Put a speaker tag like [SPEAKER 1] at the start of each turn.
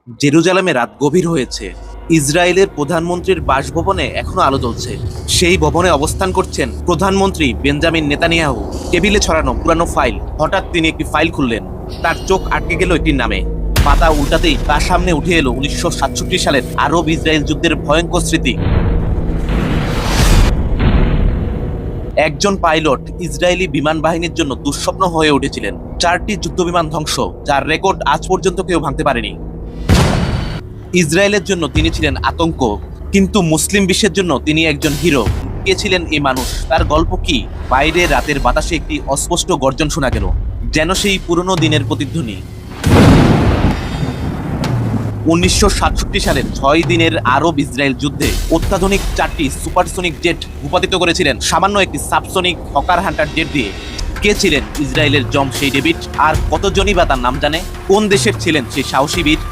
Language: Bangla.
[SPEAKER 1] জেরুজালেমে রাত গভীর হয়েছে। ইসরায়েলের প্রধানমন্ত্রীর বাসভবনে এখনো আলো জ্বলছে। সেই ভবনে অবস্থান করছেন প্রধানমন্ত্রী বেঞ্জামিন নেতানিয়াহু। টেবিলে ছড়ানো পুরানো ফাইল। হঠাৎ তিনি একটি ফাইল খুললেন। তার চোখ আটকে গেল একটির নামে। পাতা উল্টাতেই তার সামনে উঠে এলো 1967 সালের আরব ইসরায়েল যুদ্ধের ভয়ঙ্কর স্মৃতি। একজন পাইলট ইসরায়েলি বিমান বাহিনীর জন্য দুঃস্বপ্ন হয়ে উঠেছিলেন। 4টি যুদ্ধবিমান ধ্বংস, যার রেকর্ড আজ পর্যন্ত কেউ ভাঙতে পারেনি। ইসরায়েলের জন্য তিনি ছিলেন আতঙ্ক, কিন্তু মুসলিম বিশ্বের জন্য তিনি একজন হিরো। কে ছিলেন এই মানুষ? তার গল্প কি? বাইরে রাতের বাতাসে একটি অস্পষ্ট গর্জন শোনা গেল, যেন সেই পুরনো দিনের প্রতিধ্বনি। 1967 সালের 6 দিনের আরব ইসরায়েল যুদ্ধে অত্যাধুনিক 4টি সুপারসনিক জেট ভূপাতিত করেছিলেন সামান্য একটি সাবসনিক হকার হান্টার জেট দিয়ে। কে ছিলেন ইসরায়েলের জম সেই ডেভিড? আর কতজনই বা তার নাম জানে? কোন দেশের ছিলেন সেই সাহসী বীর?